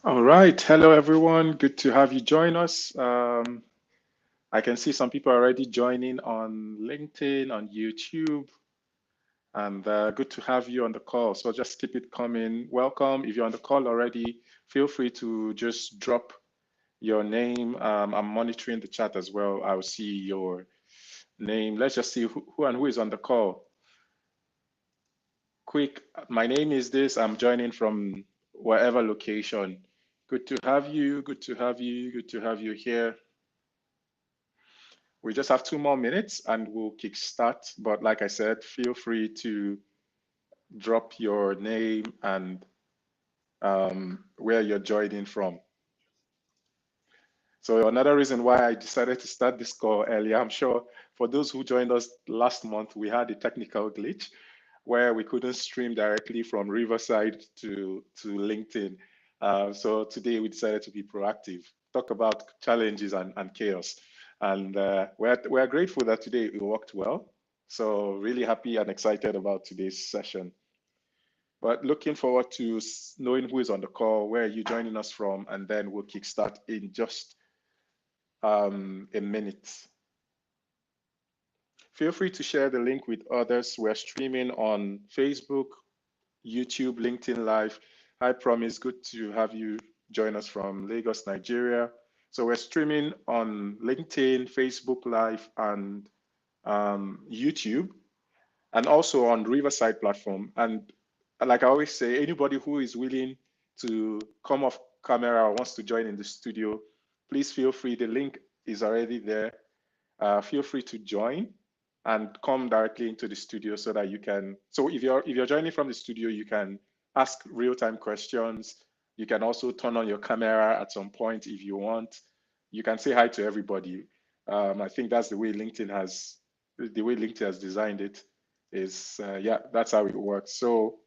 All right. Hello, everyone. Good to have you join us. I can see some people already joining on LinkedIn, on YouTube, and good to have you on the call. So just keep it coming. Welcome. If you're on the call already, feel free to just drop your name. I'm monitoring the chat as well. I'll see your name. Let's just see who and who is on the call. Quick, my name is this. I'm joining from wherever location. Good to have you. Good to have you. Good to have you here. We just have 2 more minutes and we'll kickstart. But like I said, feel free to drop your name and where you're joining from. So another reason why I decided to start this call earlier, I'm sure for those who joined us last month, we had a technical glitch where we couldn't stream directly from Riverside to LinkedIn. So today we decided to be proactive, talk about challenges and chaos. And we're grateful that today it worked well. So really happy and excited about today's session. But looking forward to knowing who is on the call, where are you joining us from, and then we'll kickstart in just a minute. Feel free to share the link with others. We're streaming on Facebook, YouTube, LinkedIn Live. I promise, good to have you join us from Lagos, Nigeria. So we're streaming on LinkedIn, Facebook Live, and YouTube, and also on Riverside platform. And like I always say, anybody who is willing to come off camera or wants to join in the studio, please feel free. The link is already there. Feel free to join and come directly into the studio so that you can. So if you're joining from the studio, you can ask real-time questions. You can also turn on your camera at some point if you want. You can say hi to everybody. I think that's the way LinkedIn has designed it. Is yeah, that's how it works. So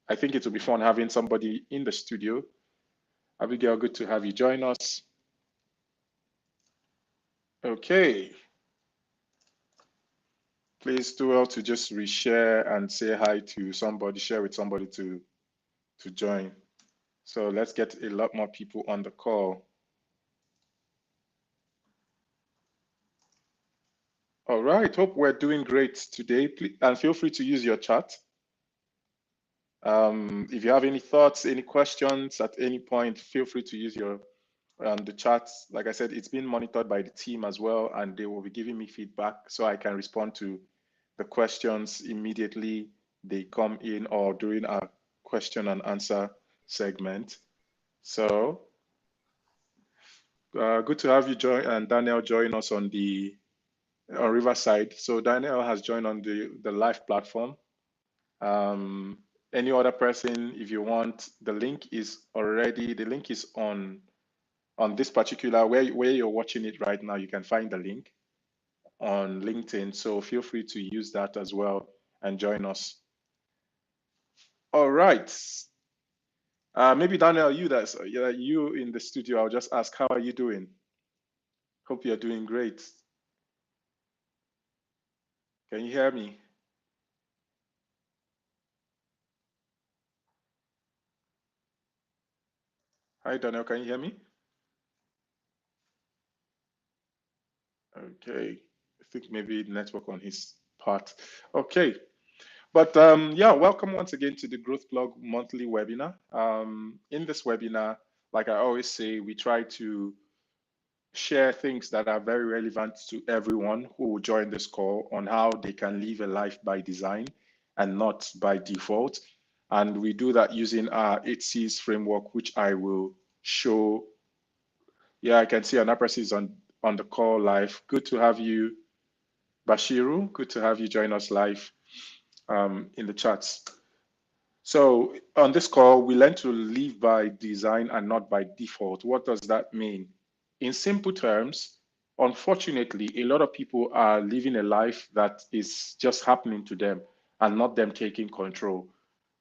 I think it will be fun having somebody in the studio. Abigail, good to have you join us. Okay. Please do well to just reshare and say hi to somebody, share with somebody to join. So let's get a lot more people on the call. All right, hope we're doing great today. Please, and feel free to use your chat. If you have any thoughts, any questions at any point, feel free to use your the chat. Like I said, it's been monitored by the team as well, and they will be giving me feedback so I can respond to the questions immediately they come in or during our question and answer segment. So good to have you join and Daniel join us on Riverside. So Daniel has joined on the live platform. Any other person, if you want, the link is on this particular where you're watching it right now. You can find the link on LinkedIn. So feel free to use that as well and join us. All right. Maybe Daniel, you in the studio, I'll just ask, how are you doing? Hope you're doing great. Can you hear me? Hi, Daniel, can you hear me? Okay, I think maybe network on his part. Okay, but yeah, welcome once again to the Growth Blog monthly webinar. In this webinar, like I always say, we try to share things that are very relevant to everyone who will join this call on how they can live a life by design and not by default. And we do that using our 8Cs framework, which I will show. Yeah, I can see another person is on the call live. Good to have you, Bashiru. Good to have you join us live in the chats. So on this call, we learn to live by design and not by default. What does that mean? In simple terms, unfortunately, a lot of people are living a life that is just happening to them and not them taking control.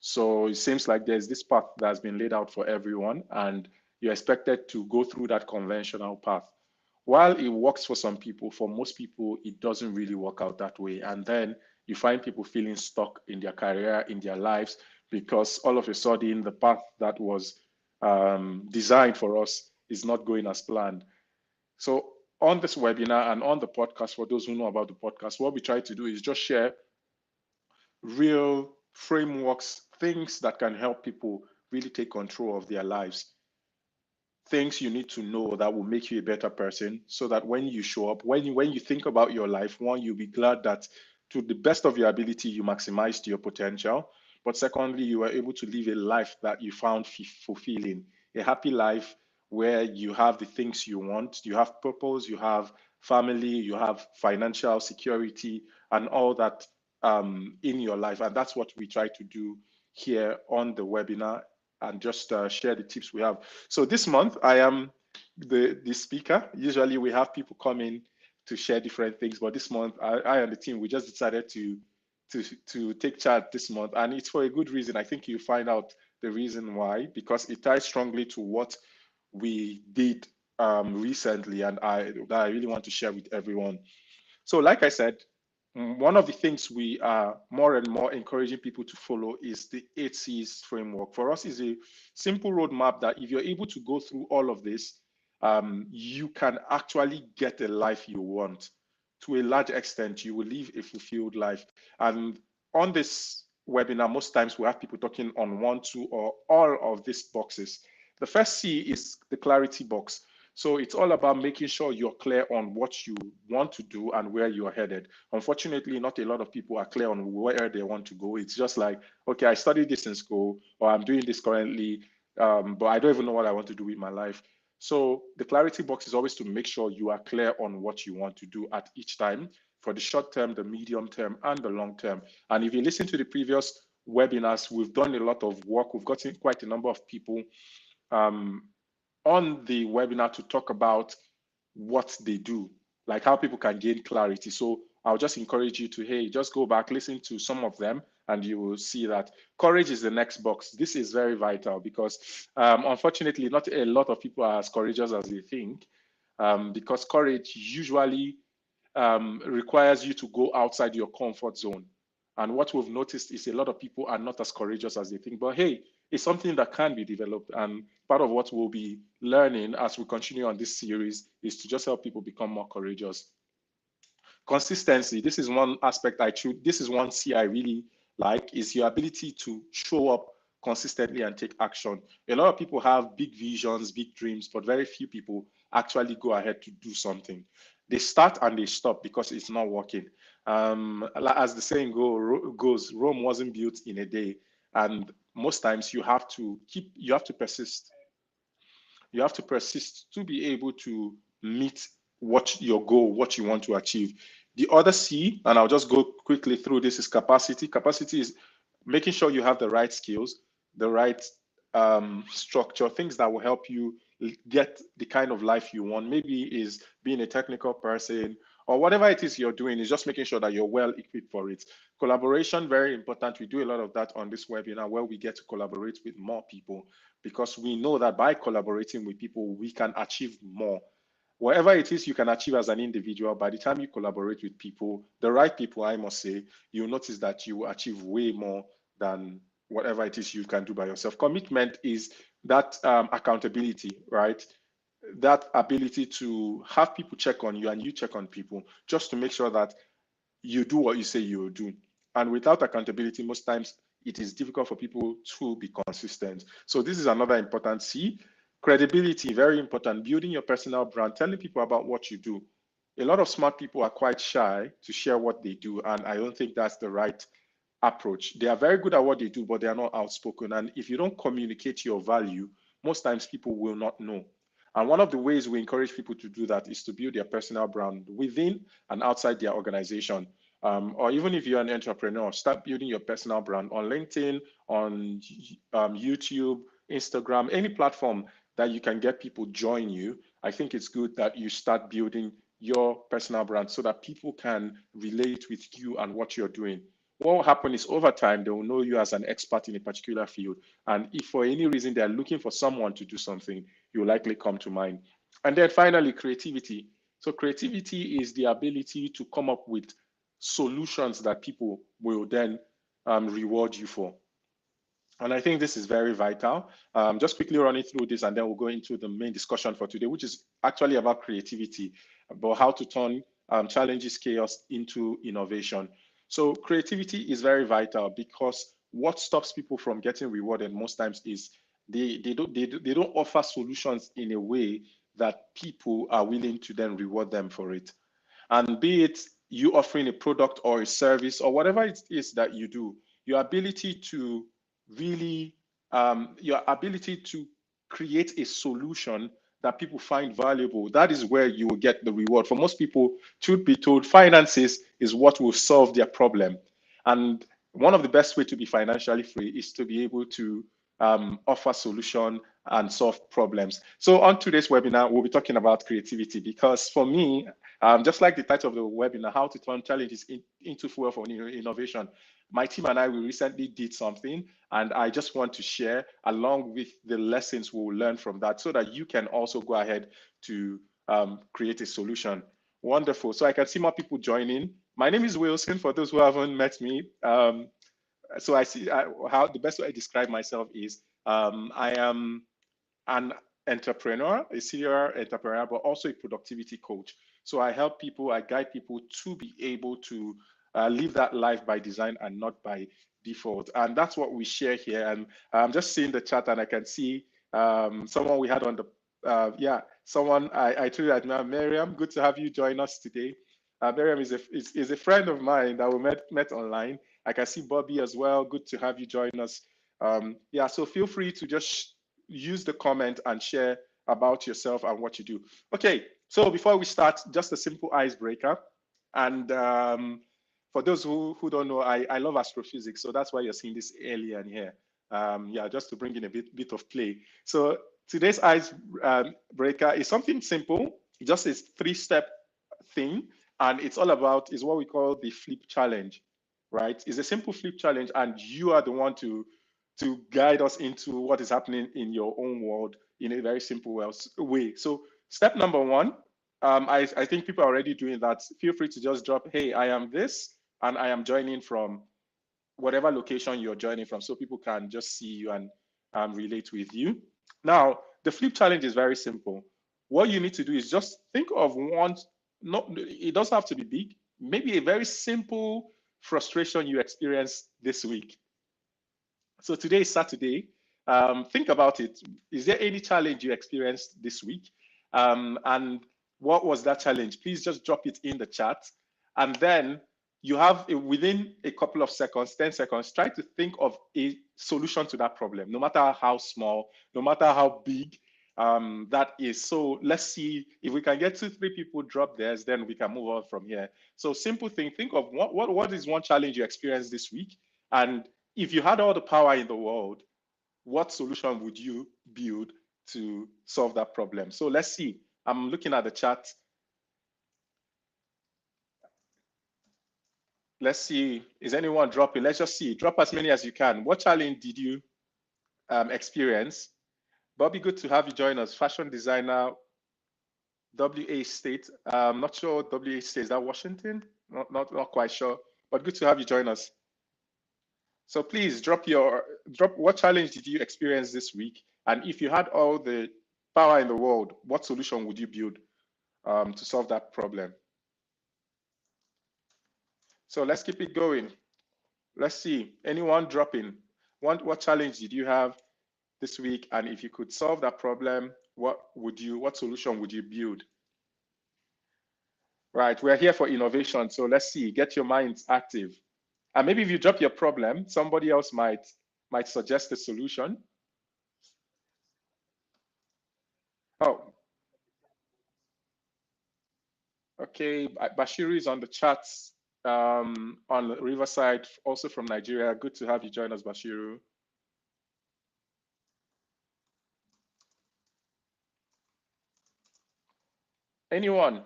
So it seems like there's this path that's been laid out for everyone, and you're expected to go through that conventional path. While it works for some people, for most people, it doesn't really work out that way. And then you find people feeling stuck in their career, in their lives, because all of a sudden the path that was designed for us is not going as planned. So on this webinar and on the podcast, for those who know about the podcast, what we try to do is just share real frameworks, things that can help people really take control of their lives, things you need to know that will make you a better person, so that when you show up, when you think about your life, one, you'll be glad that to the best of your ability you maximized your potential, but secondly, you were able to live a life that you found fulfilling, a happy life where you have the things you want, you have purpose, you have family, you have financial security, and all that in your life. And that's what we try to do here on the webinar, and just share the tips we have. So this month I am the speaker. Usually we have people come in to share different things, but this month I and the team, we just decided to take charge this month, and it's for a good reason. I think you find out the reason why, because it ties strongly to what we did recently, and that I really want to share with everyone. So like I said, one of the things we are more and more encouraging people to follow is the 8Cs framework. For us, is a simple roadmap that if you're able to go through all of this, you can actually get a life you want. To a large extent, you will live a fulfilled life. And on this webinar, most times we have people talking on one, two, or all of these boxes. The first C is the clarity box. So it's all about making sure you're clear on what you want to do and where you're headed. Unfortunately, not a lot of people are clear on where they want to go. It's just like, okay, I studied this in school, or I'm doing this currently, but I don't even know what I want to do with my life. So the clarity box is always to make sure you are clear on what you want to do at each time, for the short term, the medium term, and the long term. And if you listen to the previous webinars, we've done a lot of work. We've gotten quite a number of people on the webinar to talk about what they do, like how people can gain clarity. So I'll just encourage you to, hey, just go back, listen to some of them, and you will see that courage is the next box. This is very vital because unfortunately, not a lot of people are as courageous as they think, because courage usually requires you to go outside your comfort zone. And what we've noticed is a lot of people are not as courageous as they think. But hey, it's something that can be developed. And part of what we'll be learning as we continue on this series is to just help people become more courageous. Consistency. This is one aspect this is one C I really like, is your ability to show up consistently and take action. A lot of people have big visions, big dreams, but very few people actually go ahead to do something. They start and they stop because it's not working. As the saying goes, Rome wasn't built in a day, and most times you have to persist. You have to persist to be able to meet what your goal, what you want to achieve. The other C, and I'll just go quickly through this, is capacity. Capacity is making sure you have the right skills, the right structure, things that will help you get the kind of life you want. Maybe is being a technical person, or whatever it is you're doing, is just making sure that you're well equipped for it. Collaboration, very important. We do a lot of that on this webinar, where we get to collaborate with more people, because we know that by collaborating with people, we can achieve more. Whatever it is you can achieve as an individual, by the time you collaborate with people, the right people, I must say, you'll notice that you achieve way more than whatever it is you can do by yourself. Commitment is that accountability, right? That ability to have people check on you and you check on people, just to make sure that you do what you say you will do. And without accountability, most times it is difficult for people to be consistent. So this is another important C. Credibility, very important. Building your personal brand, telling people about what you do. A lot of smart people are quite shy to share what they do, and I don't think that's the right approach. They are very good at what they do, but they are not outspoken. And if you don't communicate your value, most times people will not know. And one of the ways we encourage people to do that is to build their personal brand within and outside their organization. Or even if you're an entrepreneur, start building your personal brand on LinkedIn, on YouTube, Instagram, any platform that you can get people join you. I think it's good that you start building your personal brand so that people can relate with you and what you're doing. What will happen is, over time, they will know you as an expert in a particular field. And if for any reason they're looking for someone to do something, you'll likely come to mind. And then finally, creativity. So creativity is the ability to come up with solutions that people will then reward you for. And I think this is very vital. Just quickly running through this, and then we'll go into the main discussion for today, which is actually about creativity, about how to turn challenges, chaos into innovation. So creativity is very vital because what stops people from getting rewarded most times is they don't offer solutions in a way that people are willing to then reward them for it. And be it you offering a product or a service or whatever it is that you do, your ability to really, your ability to create a solution that people find valuable, that is where you will get the reward. For most people, truth be told, finances is what will solve their problem. And one of the best way to be financially free is to be able to offer solution and solve problems. So on today's webinar, we'll be talking about creativity because for me, just like the title of the webinar, how to turn challenges into fuel for innovation. My team and I, we recently did something, and I just want to share along with the lessons we'll learn from that so that you can also go ahead to create a solution. Wonderful. So I can see more people joining. My name is Wilson, for those who haven't met me. So I see how the best way I describe myself is I am an entrepreneur, a serial entrepreneur, but also a productivity coach. So I help people, I guide people to be able to live that life by design and not by default. And that's what we share here. And I'm just seeing the chat and I can see someone we had on the, yeah, someone I truly admire, Miriam. Good to have you join us today. Miriam is a friend of mine that we met online. I can see Bobby as well. Good to have you join us. Yeah, so feel free to just use the comment and share about yourself and what you do. Okay, so before we start, just a simple icebreaker. And for those who don't know, I love astrophysics, so that's why you're seeing this alien here. Yeah, just to bring in a bit of play. So today's icebreaker is something simple, just a three-step thing, and it's all about is what we call the flip challenge, right? It's a simple flip challenge, and you are the one to guide us into what is happening in your own world in a very simple way. So step number one, I think people are already doing that. Feel free to just drop, hey, I am this, and I am joining from whatever location you're joining from, so people can just see you and relate with you. Now, the flip challenge is very simple. What you need to do is just think of one, not, it doesn't have to be big, maybe a very simple frustration you experienced this week. So today is Saturday. Think about it. Is there any challenge you experienced this week? And what was that challenge? Please just drop it in the chat. And then you have within a couple of seconds, 10 seconds, try to think of a solution to that problem, no matter how small, no matter how big that is. So let's see if we can get 2-3 people drop theirs, then we can move on from here. So simple thing, think of what is one challenge you experienced this week? And if you had all the power in the world, what solution would you build to solve that problem? So let's see. I'm looking at the chat. Let's see. Is anyone dropping? Let's just see. Drop as many as you can. What challenge did you experience? Bobby, good to have you join us. Fashion designer, WA State. Not sure WA State. Is that Washington? Not quite sure. But good to have you join us. So please drop what challenge did you experience this week? And if you had all the power in the world, what solution would you build to solve that problem? So let's keep it going. Let's see, anyone dropping? What challenge did you have this week? And if you could solve that problem, what solution would you build? Right, we're here for innovation. So let's see, get your minds active. And maybe if you drop your problem, somebody else might suggest a solution. Oh, okay. Bashiru is on the chats on Riverside, also from Nigeria. Good to have you join us, Bashiru. Anyone?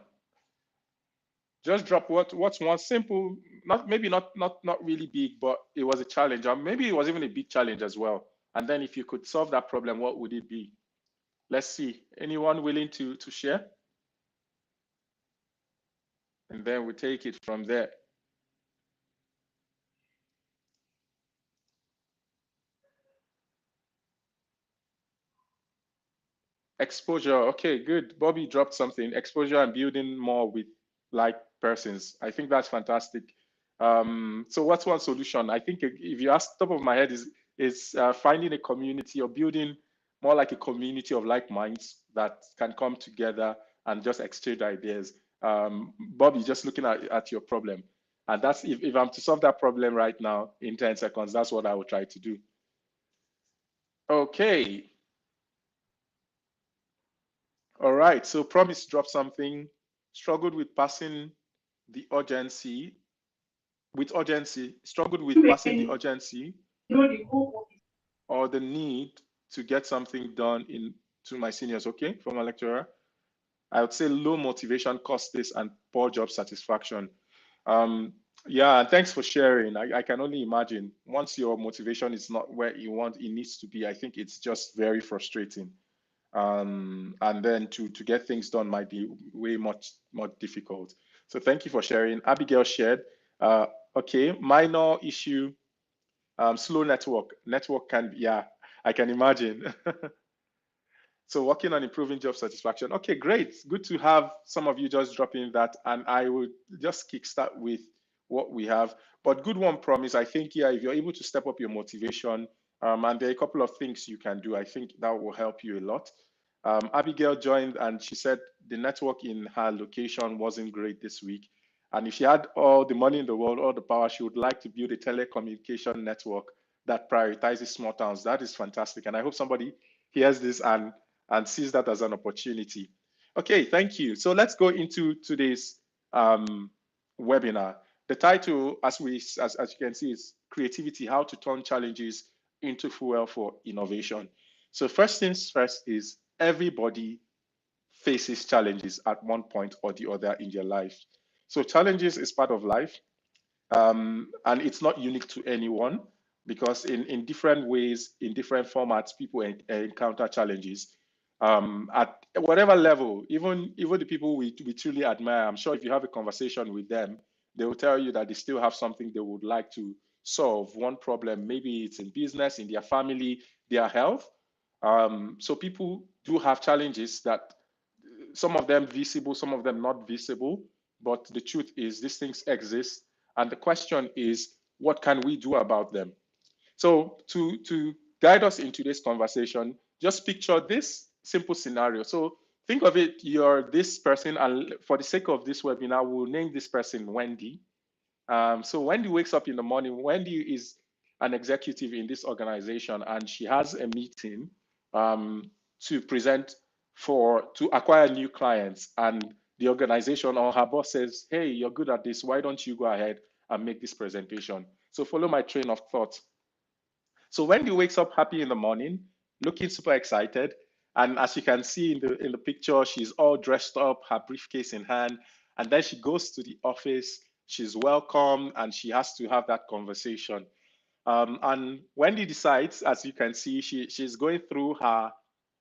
Just drop what's one simple, not really big, but it was a challenge, or maybe it was even a big challenge as well. And then if you could solve that problem, what would it be? Let's see. Anyone willing to share? And then we take it from there. Exposure. Okay, good. Bobby dropped something. Exposure and building more with like persons. I think that's fantastic. So what's one solution? I think if you ask, top of my head is finding a community or building more like a community of like minds that can come together and just exchange ideas. Bobby, just looking at your problem, and that's if I'm to solve that problem right now in 10 seconds, that's what I will try to do. Okay. All right, so Promise dropped something, struggled with passing the urgency, struggled with passing the urgency or the need to get something done in to my seniors, okay, from a lecturer. I would say low motivation, cost this, and poor job satisfaction. Um, yeah, and thanks for sharing. I can only imagine once your motivation is not where you want it needs to be, I think it's just very frustrating. And then to get things done might be way much more difficult. So thank you for sharing. Abigail shared. Uh, okay, minor issue, slow network. Network can, yeah, I can imagine. So working on improving job satisfaction. Okay, great. Good to have some of you just dropping that. And I would just kickstart with what we have. But good one, Promise. I think, yeah, if you're able to step up your motivation, and there are a couple of things you can do, I think that will help you a lot. Abigail joined and she said the network in her location wasn't great this week. And if she had all the money in the world, all the power, she would like to build a telecommunication network that prioritizes small towns. That is fantastic. And I hope somebody hears this and sees that as an opportunity. Okay, thank you. So let's go into today's webinar. The title, as you can see, is Creativity, How to Turn Challenges into Fuel for Innovation. So first things first is everybody faces challenges at one point or the other in their life. So challenges is part of life, and it's not unique to anyone because in different ways, in different formats, people encounter challenges at whatever level. Even the people we truly admire, I'm sure if you have a conversation with them, they will tell you that they still have something they would like to solve. One problem, maybe it's in business, in their family, their health. So people do have challenges that some of them visible, some of them not visible. But the truth is, these things exist. And the question is, what can we do about them? So to guide us into this conversation, just picture this simple scenario. So think of it, you're this person, and for the sake of this webinar, we'll name this person Wendy. So Wendy wakes up in the morning. Wendy is an executive in this organization, and she has a meeting to present to acquire new clients. And the organization or her boss says, "Hey, you're good at this. Why don't you go ahead and make this presentation?" So follow my train of thought. So Wendy wakes up happy in the morning, looking super excited. And as you can see in the picture, she's all dressed up, her briefcase in hand. And then she goes to the office, she's welcomed, and she has to have that conversation. And Wendy decides, as you can see, she's going through her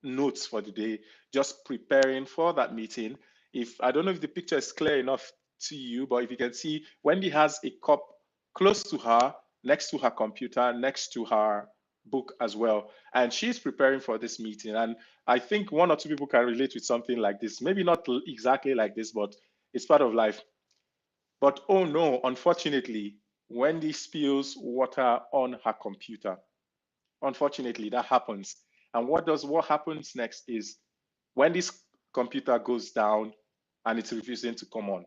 notes for the day, just preparing for that meeting. If I don't know if the picture is clear enough to you, but if you can see, Wendy has a cup close to her, next to her computer, next to her book as well. And she's preparing for this meeting. And I think one or two people can relate with something like this. Maybe not exactly like this, but it's part of life. But oh no, unfortunately, Wendy spills water on her computer. Unfortunately, that happens. And what happens next is Wendy's computer goes down and it's refusing to come on.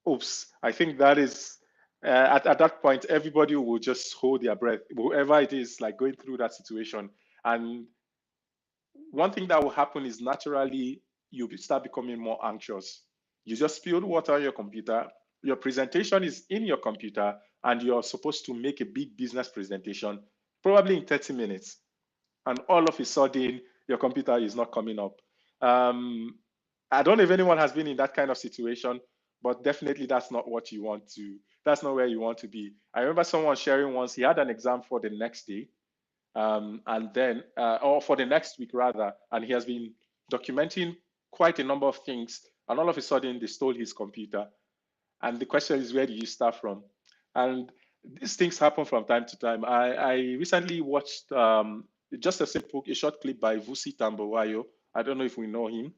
Oops, I think that is at that point, everybody will just hold their breath, whoever it is, like going through that situation. And one thing that will happen is naturally you start becoming more anxious. You just spilled water on your computer. Your presentation is in your computer, and you're supposed to make a big business presentation, probably in 30 minutes. And all of a sudden, your computer is not coming up. I don't know if anyone has been in that kind of situation, but definitely that's not what you want to, that's not where you want to be. I remember someone sharing once, he had an exam for the next day, and then, or for the next week rather, and he has been documenting quite a number of things, and all of a sudden they stole his computer. And the question is, where do you start from? And these things happen from time to time. I recently watched just a short clip by Vusi Tambowayo. I don't know if we know him.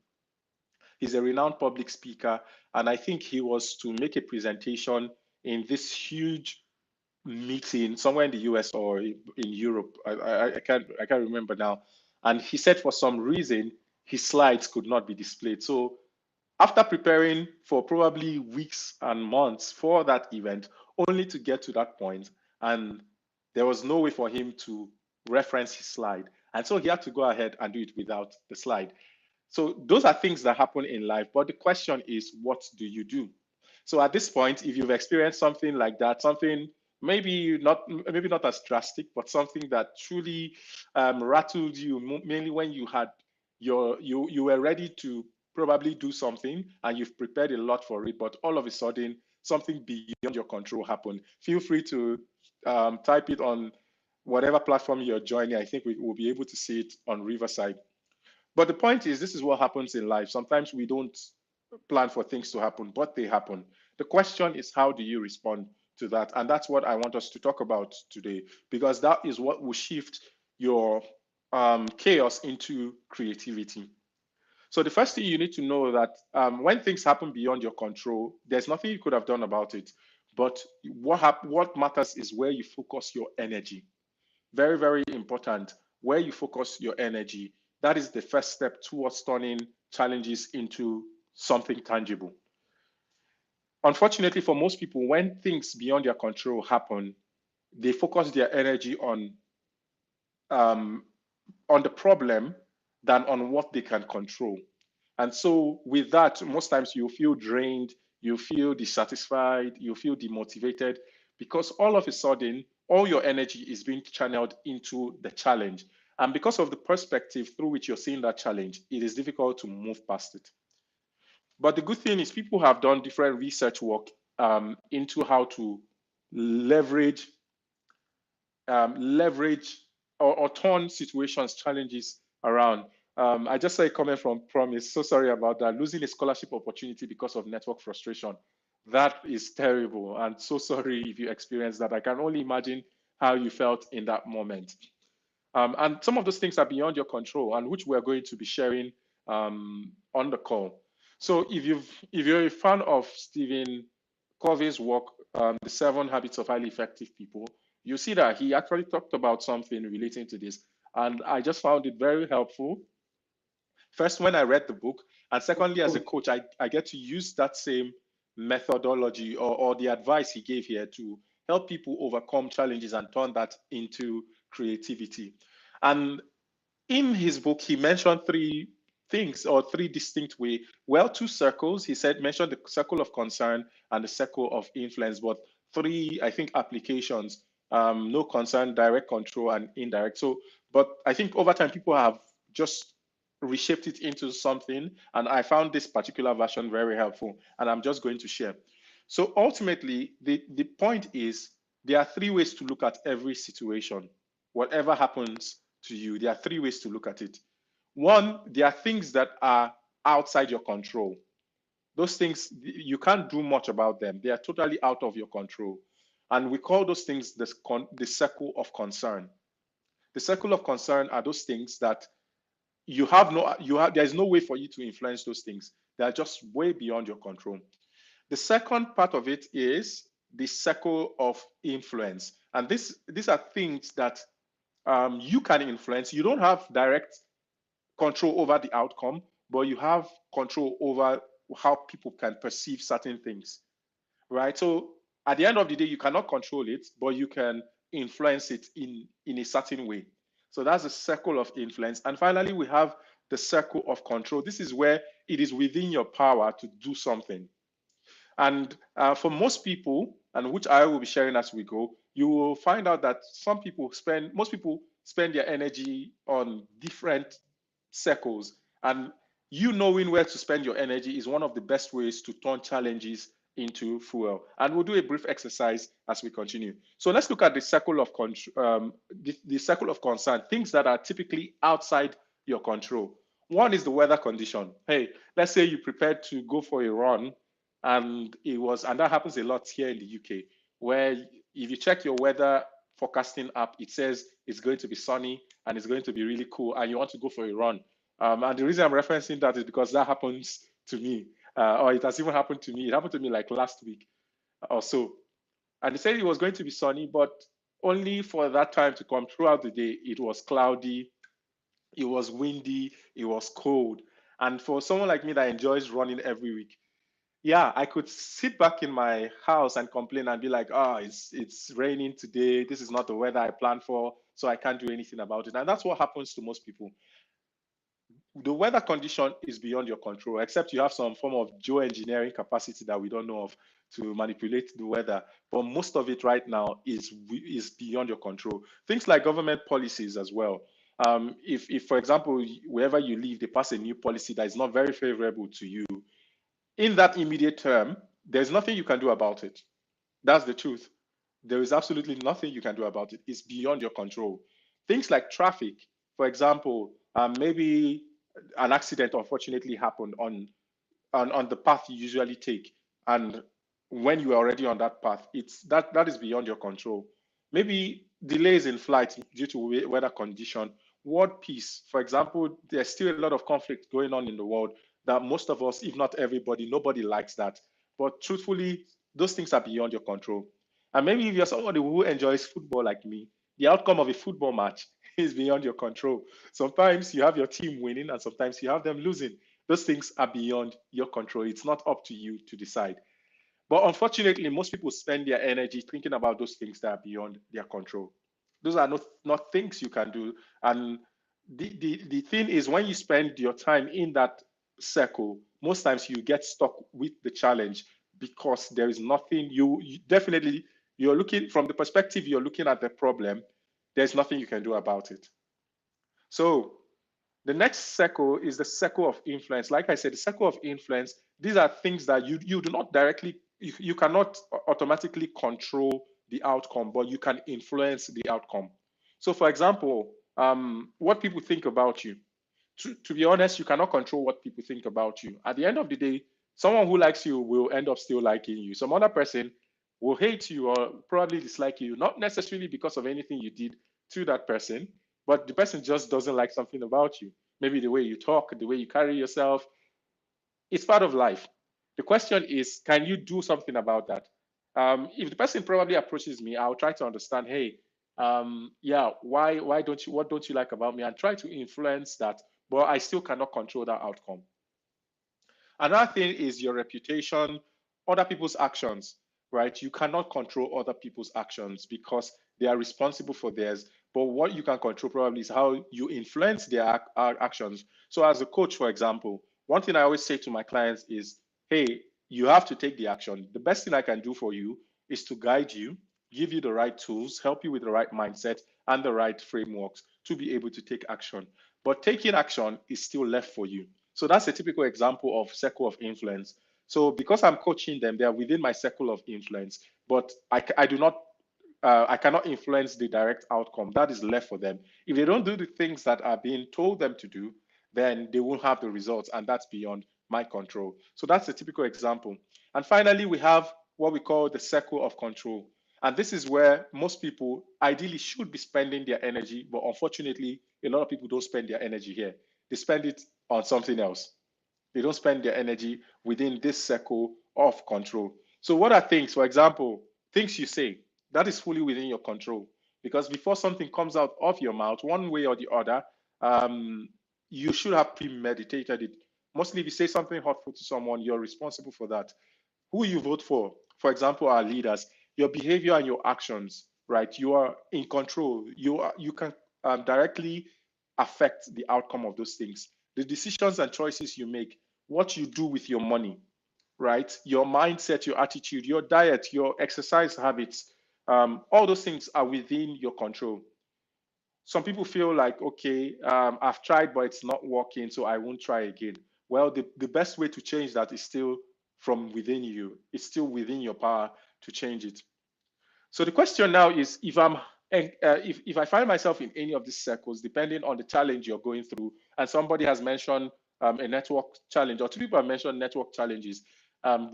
He's a renowned public speaker, and I think he was to make a presentation in this huge meeting somewhere in the US or in Europe. I can't remember now. And he said for some reason his slides could not be displayed. So after preparing for probably weeks and months for that event, only to get to that point, and there was no way for him to reference his slide. And so he had to go ahead and do it without the slide. So those are things that happen in life. But the question is, what do you do? So at this point, if you've experienced something like that, something maybe not as drastic, but something that truly rattled you, mainly when you were ready to probably do something and you've prepared a lot for it, but all of a sudden something beyond your control happened. Feel free to type it on whatever platform you're joining. I think we will be able to see it on Riverside. But the point is, this is what happens in life. Sometimes we don't plan for things to happen, but they happen. The question is, how do you respond to that? And that's what I want us to talk about today, because that is what will shift your chaos into creativity. So the first thing you need to know that when things happen beyond your control, there's nothing you could have done about it. But what matters is where you focus your energy. Very, very important. Where you focus your energy, that is the first step towards turning challenges into something tangible. Unfortunately, for most people, when things beyond their control happen, they focus their energy um, on the problem than on what they can control. And so, with that, most times you feel drained, you feel dissatisfied, you feel demotivated, because all of a sudden, all your energy is being channeled into the challenge. And because of the perspective through which you're seeing that challenge, it is difficult to move past it. But the good thing is, people have done different research work into how to leverage leverage or turn situations, challenges around. I just saw a comment from Promise. So sorry about that. Losing a scholarship opportunity because of network frustration. That is terrible. And so sorry if you experienced that. I can only imagine how you felt in that moment. And some of those things are beyond your control, and which we're going to be sharing on the call. So if you're a fan of Stephen Covey's work, The 7 Habits of Highly Effective People, you see that he actually talked about something relating to this. And I just found it very helpful. First, when I read the book, and secondly, as a coach, I get to use that same methodology or the advice he gave here to help people overcome challenges and turn that into creativity. And in his book, he mentioned three things or three distinct ways. Well, two circles. He said mentioned the circle of concern and the circle of influence, but three, I think, applications: no concern, direct control, and indirect. So, but I think over time people have just reshaped it into something, and I found this particular version very helpful, and I'm just going to share. So ultimately, the point is there are three ways to look at every situation. Whatever happens to you, there are three ways to look at it. One, there are things that are outside your control. Those things, you can't do much about them. They are totally out of your control. And we call those things the circle of concern. The circle of concern are those things that there's no way for you to influence those things. They are just way beyond your control. The second part of it is the circle of influence. And these are things that you can influence. You don't have direct control over the outcome, but you have control over how people can perceive certain things, right? So at the end of the day, you cannot control it, but you can influence it in a certain way. So that's the circle of influence. And finally, we have the circle of control. This is where it is within your power to do something. And for most people, and which I will be sharing as we go, you will find out that most people spend their energy on different circles. And you knowing where to spend your energy is one of the best ways to turn challenges into fuel. And we'll do a brief exercise as we continue. So let's look at the circle of the circle of concern, things that are typically outside your control. One is the weather condition. Hey, let's say you prepared to go for a run, and that happens a lot here in the UK, where if you check your weather forecasting app, it says it's going to be sunny and it's going to be really cool, and you want to go for a run. And the reason I'm referencing that is because that happens to me, or it has even happened to me. It happened to me like last week or so. And he said it was going to be sunny, but only for that time to come. Throughout the day, it was cloudy, it was windy, it was cold. And for someone like me that enjoys running every week, yeah, I could sit back in my house and complain and be like, oh, it's raining today. This is not the weather I planned for, so I can't do anything about it. And that's what happens to most people. The weather condition is beyond your control, except you have some form of geoengineering capacity that we don't know of to manipulate the weather. But most of it right now is beyond your control. Things like government policies as well. If, for example, wherever you live, they pass a new policy that is not very favorable to you, in that immediate term, there's nothing you can do about it. That's the truth. There is absolutely nothing you can do about it. It's beyond your control. Things like traffic, for example, maybe an accident unfortunately happened on the path you usually take, and when you are already on that path, it's that is beyond your control. Maybe delays in flights due to weather condition, world peace. For example, there's still a lot of conflict going on in the world that most of us, if not everybody, nobody likes that. But truthfully, those things are beyond your control. And maybe if you're somebody who enjoys football like me, the outcome of a football match is beyond your control. Sometimes you have your team winning and sometimes you have them losing. Those things are beyond your control. It's not up to you to decide. But unfortunately, most people spend their energy thinking about those things that are beyond their control. Those are not things you can do. And the thing is, when you spend your time in that circle, most times you get stuck with the challenge because there is nothing you definitely, you're looking from the perspective you're looking at the problem, there's nothing you can do about it. So the next circle is the circle of influence. Like I said, the circle of influence, these are things that you do not directly, you cannot automatically control the outcome, but you can influence the outcome. So for example, what people think about you. To be honest, you cannot control what people think about you. At the end of the day, someone who likes you will end up still liking you. Some other person will hate you or probably dislike you, not necessarily because of anything you did to that person, but the person just doesn't like something about you. Maybe the way you talk, the way you carry yourself. It's part of life. The question is, can you do something about that? If the person probably approaches me, I'll try to understand, hey, yeah, why don't you, what don't you like about me? And try to influence that, but I still cannot control that outcome. Another thing is your reputation, other people's actions, right? You cannot control other people's actions because they are responsible for theirs. But what you can control probably is how you influence their actions. So, as a coach, for example, one thing I always say to my clients is, hey, you have to take the action. The best thing I can do for you is to guide you, give you the right tools, help you with the right mindset and the right frameworks to be able to take action. But taking action is still left for you. So that's a typical example of circle of influence. So because I'm coaching them, they are within my circle of influence, but I do not, I cannot influence the direct outcome. That is left for them. If they don't do the things that are being told them to do, then they won't have the results, and that's beyond my control. So that's a typical example. And finally, we have what we call the circle of control. And this is where most people ideally should be spending their energy, but unfortunately, a lot of people don't spend their energy here. They spend it on something else. They don't spend their energy within this circle of control. So, what are things, for example, things you say that is fully within your control? Because before something comes out of your mouth, one way or the other, um, you should have premeditated it. Mostly, if you say something hurtful to someone, you're responsible for that. Who you vote for example, our leaders, your behavior and your actions, right? You are in control. You can directly affect the outcome of those things. The decisions and choices you make, what you do with your money, right? Your mindset, your attitude, your diet, your exercise habits, all those things are within your control. Some people feel like, okay, I've tried, but it's not working, so I won't try again. Well, the best way to change that is still from within you. It's still within your power to change it. So the question now is, if I find myself in any of these circles, depending on the challenge you're going through, and somebody has mentioned a network challenge, or two people have mentioned network challenges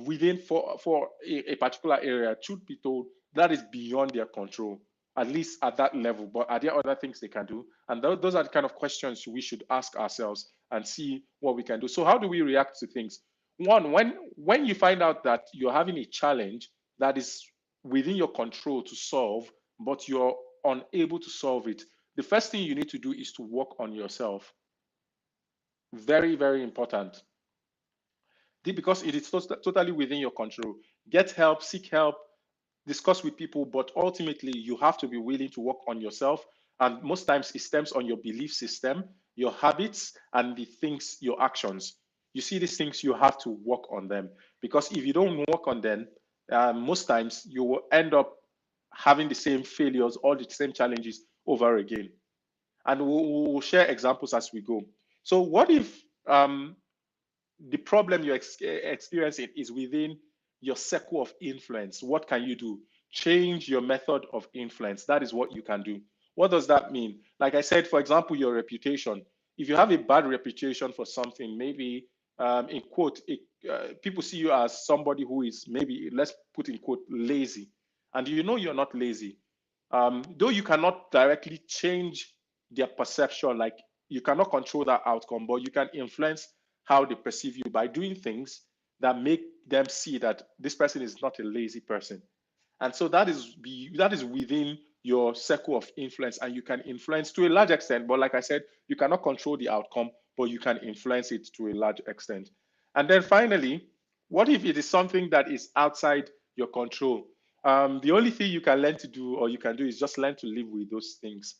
within for a particular area, truth be told, that is beyond their control, at least at that level. But are there other things they can do? And those are the kind of questions we should ask ourselves and see what we can do. So how do we react to things? One, when you find out that you're having a challenge that is within your control to solve, but you're unable to solve it, the first thing you need to do is to work on yourself. Very, very important. Because it is totally within your control. Get help, seek help, discuss with people, but ultimately you have to be willing to work on yourself. And most times it stems on your belief system, your habits, and the things, your actions. You see these things, you have to work on them, because if you don't work on them, most times you will end up having the same failures, all the same challenges over again. And we'll share examples as we go. So what if the problem you're experiencing is within your circle of influence? What can you do? Change your method of influence. That is what you can do. What does that mean? Like I said, for example, your reputation. If you have a bad reputation for something, maybe in quote, people see you as somebody who is, maybe, let's put in quote, lazy. And you know you're not lazy. Though you cannot directly change their perception, like you cannot control that outcome, but you can influence how they perceive you by doing things that make them see that this person is not a lazy person. And so that is within your circle of influence, and you can influence to a large extent. But like I said, you cannot control the outcome, but you can influence it to a large extent. And then finally, what if it is something that is outside your control? The only thing you can learn to do, or you can do, is just learn to live with those things.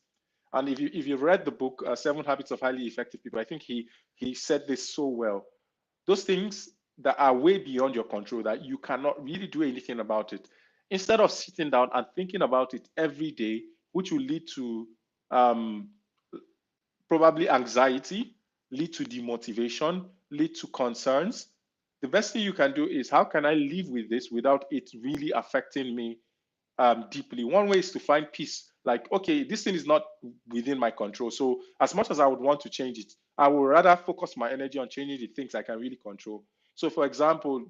And if you've read the book Seven Habits of Highly Effective People, I think he said this so well. Those things that are way beyond your control, that you cannot really do anything about it, instead of sitting down and thinking about it every day, which will lead to um, probably anxiety, lead to demotivation, lead to concerns, the best thing you can do is, how can I live with this without it really affecting me deeply? One way is to find peace. Like, okay, this thing is not within my control. So as much as I would want to change it, I would rather focus my energy on changing the things I can really control. So for example,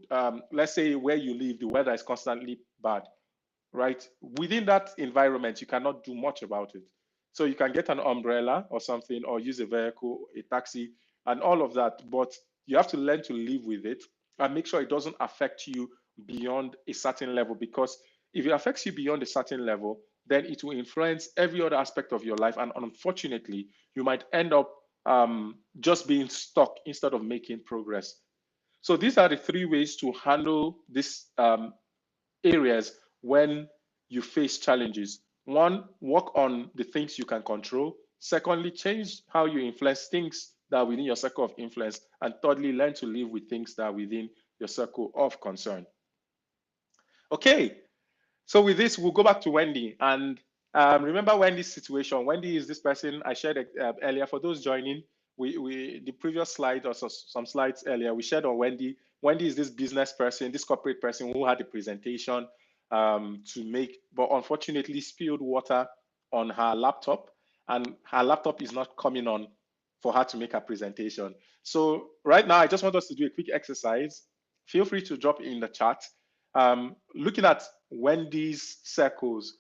let's say where you live, the weather is constantly bad, right? Within that environment, you cannot do much about it. So you can get an umbrella or something, or use a vehicle, a taxi, and all of that. But you have to learn to live with it and make sure it doesn't affect you beyond a certain level. Because if it affects you beyond a certain level, then it will influence every other aspect of your life. And unfortunately, you might end up just being stuck instead of making progress. So these are the three ways to handle these areas when you face challenges. One, work on the things you can control. Secondly, change how you influence things that are within your circle of influence. And thirdly, learn to live with things that are within your circle of concern. Okay, so with this, we'll go back to Wendy. And remember Wendy's situation. Wendy is this person I shared earlier. For those joining, we the previous slide, or some slides earlier, we shared on Wendy. Wendy is this business person, this corporate person who had a presentation to make, but unfortunately spilled water on her laptop, and her laptop is not coming on for her to make her presentation. So right now, I just want us to do a quick exercise. Feel free to drop in the chat. Looking at Wendy's circles,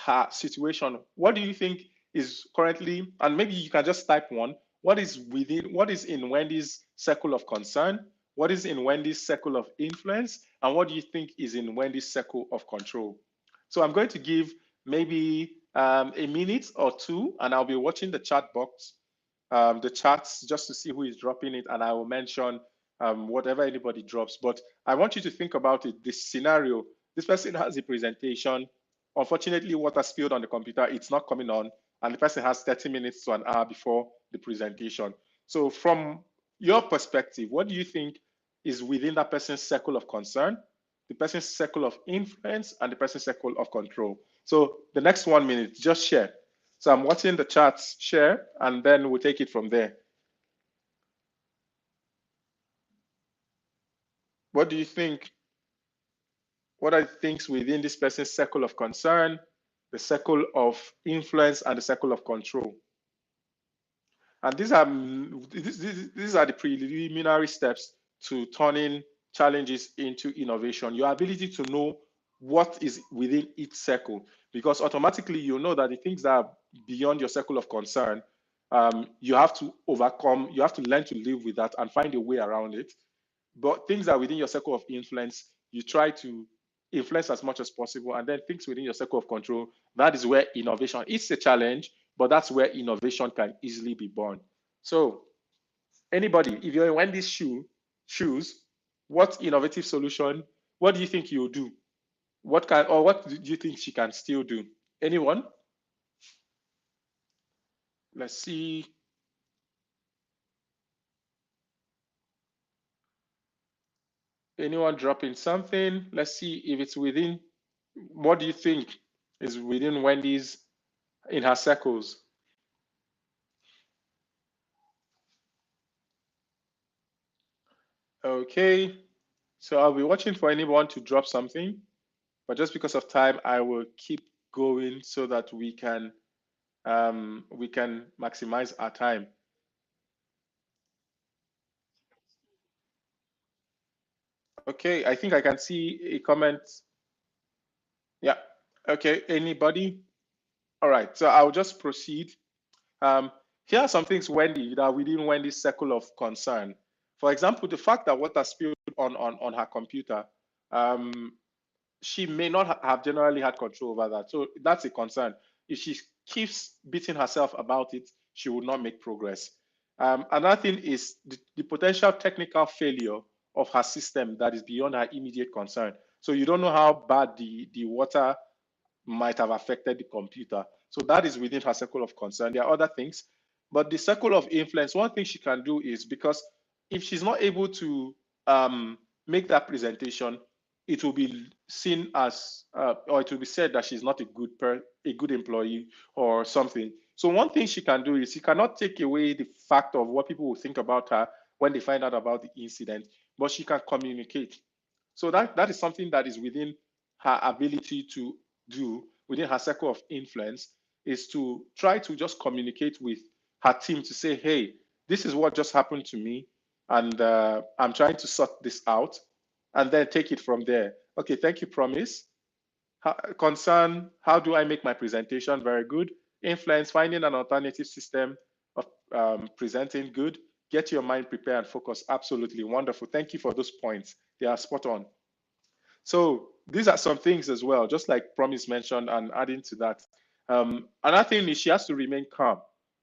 her situation, what do you think is currently, and maybe you can just type one, what is in Wendy's circle of concern? What is in Wendy's circle of influence? And what do you think is in Wendy's circle of control? So I'm going to give maybe a minute or two, and I'll be watching the chat box, the chats, just to see who is dropping it, and I will mention whatever anybody drops. But I want you to think about it. This scenario, this person has a presentation. Unfortunately, water spilled on the computer. It's not coming on. And the person has 30 minutes to an hour before the presentation. So from your perspective, what do you think is within that person's circle of concern, the person's circle of influence, and the person's circle of control? So the next 1 minute, just share. So I'm watching the charts, share, and then we'll take it from there. What do you think? What are the things within this person's circle of concern, the circle of influence, and the circle of control? And these are the preliminary steps to turning challenges into innovation. Your ability to know what is within each circle, because automatically you know that the things that are beyond your circle of concern, you have to overcome, you have to learn to live with that and find a way around it. But things that are within your circle of influence, you try to influence as much as possible. And then things within your circle of control, that is where innovation is a challenge, but that's where innovation can easily be born. So anybody, if you're in Wendy's shoes, what innovative solution, what do you think you'll do? What do you think she can still do? Anyone? Let's see. Anyone dropping something? Let's see if it's within. What do you think is within Wendy's in her circles? Okay, so I'll be watching for anyone to drop something, but just because of time, I will keep going so that we can maximize our time. Okay, I think I can see a comment. Yeah. Okay, anybody? All right, so I'll just proceed. Um, Here are some things, Wendy, that are within Wendy's circle of concern. For example, the fact that water spilled on her computer, um, she may not have generally had control over that. So that's a concern. If she keeps beating herself about it, she will not make progress. Another thing is the potential technical failure of her system that is beyond her immediate concern. So you don't know how bad the water might have affected the computer. So that is within her circle of concern. There are other things, but the circle of influence, one thing she can do is, because if she's not able to make that presentation, it will be seen as, or it will be said that she's not a good employee or something. So one thing she can do is, she cannot take away the fact of what people will think about her when they find out about the incident, but she can communicate. So that is something that is within her ability to do, within her circle of influence, is to try to just communicate with her team to say, hey, this is what just happened to me, and I'm trying to sort this out, and then take it from there. Okay, thank you, Promise. Concern, how do I make my presentation? Very good. Influence, finding an alternative system of presenting. Good. Get your mind prepared and focus. Absolutely wonderful. Thank you for those points. They are spot on. So these are some things as well, just like Promise mentioned, and adding to that. Another thing is, she has to remain calm.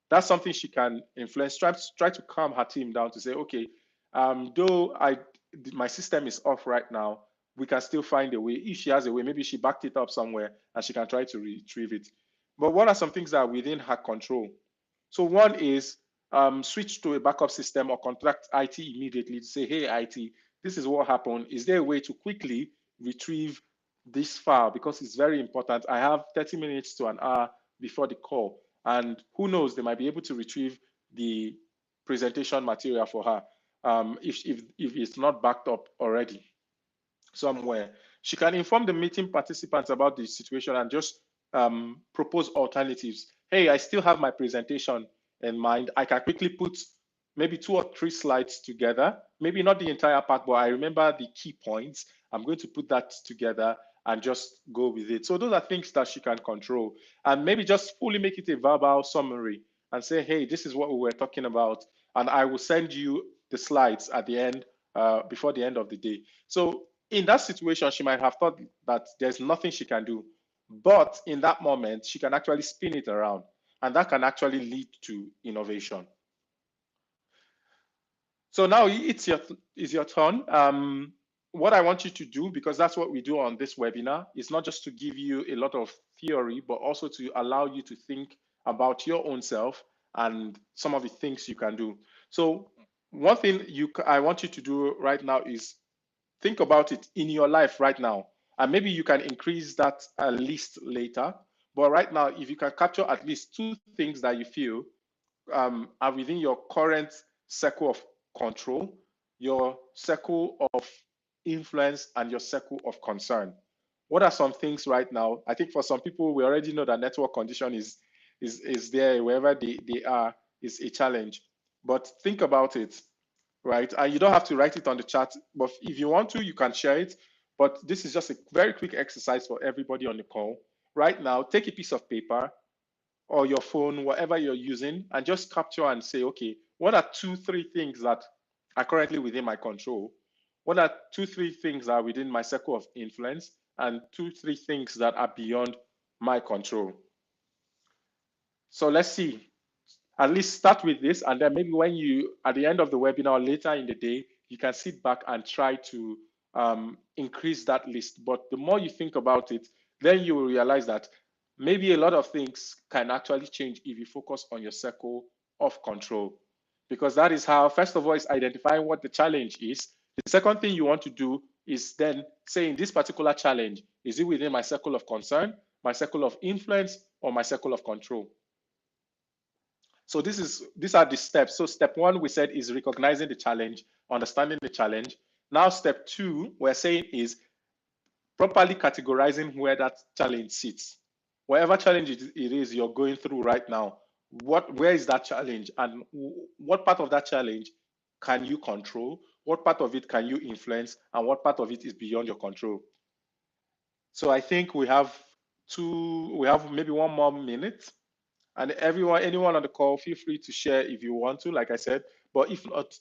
That's something she can influence. Try to calm her team down to say, okay, though my system is off right now, we can still find a way. If she has a way, maybe she backed it up somewhere and she can try to retrieve it. But what are some things that are within her control? So one is, switch to a backup system or contact IT immediately to say, hey, IT, this is what happened. Is there a way to quickly retrieve this file? Because it's very important. I have 30 minutes to an hour before the call. And who knows, they might be able to retrieve the presentation material for her, if it's not backed up already somewhere. She can inform the meeting participants about the situation and just propose alternatives. Hey, I still have my presentation in mind. I can quickly put maybe 2 or 3 slides together, maybe not the entire part, but I remember the key points. I'm going to put that together and just go with it. So those are things that she can control, and maybe just fully make it a verbal summary and say, hey, this is what we were talking about, and I will send you the slides at the end, before the end of the day. So in that situation, she might have thought that there's nothing she can do, but in that moment, she can actually spin it around, and that can actually lead to innovation. So now it's your turn. What I want you to do, because that's what we do on this webinar, is not just to give you a lot of theory, but also to allow you to think about your own self and some of the things you can do. So one thing I want you to do right now is think about it in your life right now. And maybe you can increase that list later. But right now, if you can capture at least 2 things that you feel are within your current circle of control, your circle of influence, and your circle of concern. What are some things right now? I think for some people, we already know that network condition is there wherever they are, is a challenge. But think about it, right? And you don't have to write it on the chat, but if you want to, you can share it. But this is just a very quick exercise for everybody on the call. Right now, take a piece of paper, or your phone, whatever you're using, and just capture and say, okay, what are 2, 3 things that are currently within my control? What are 2, 3 things that are within my circle of influence, and 2, 3 things that are beyond my control? So let's see. At least start with this, and then maybe when you, at the end of the webinar, later in the day, you can sit back and try to increase that list. But the more you think about it, then you will realize that maybe a lot of things can actually change if you focus on your circle of control. Because that is how, first of all, is identifying what the challenge is. The second thing you want to do is then saying this particular challenge, is it within my circle of concern, my circle of influence, or my circle of control? So these are the steps. So step 1, we said, is recognizing the challenge, understanding the challenge. Now step 2, we're saying, is properly categorizing where that challenge sits. Whatever challenge it is you're going through right now, where is that challenge, and what part of that challenge can you control? What part of it can you influence, and what part of it is beyond your control? So I think we have maybe 1 more minute. And anyone on the call, feel free to share if you want to, like I said. But if not,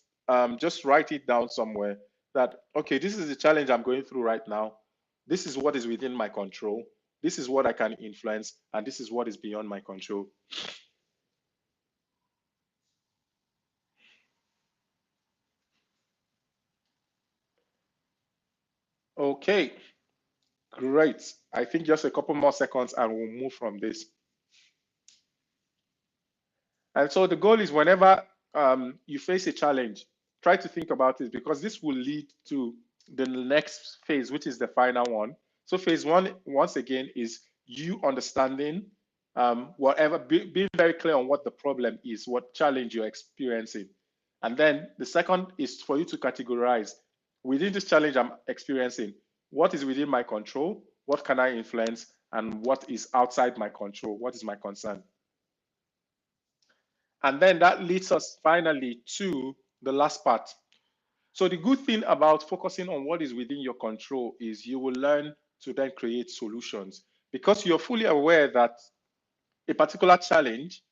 just write it down somewhere that, okay, this is the challenge I'm going through right now. This is what is within my control. This is what I can influence. And this is what is beyond my control. Okay, great. I think just a couple more seconds and we'll move from this. And so the goal is, whenever you face a challenge, try to think about it, because this will lead to the next phase, which is the final one. So phase 1, once again, is you understanding being very clear on what the problem is, what challenge you're experiencing. And then the second is for you to categorize, within this challenge I'm experiencing, what is within my control, what can I influence, and what is outside my control, what is my concern. And then that leads us finally to the last part. So the good thing about focusing on what is within your control is you will learn to then create solutions, because you're fully aware that a particular challenge,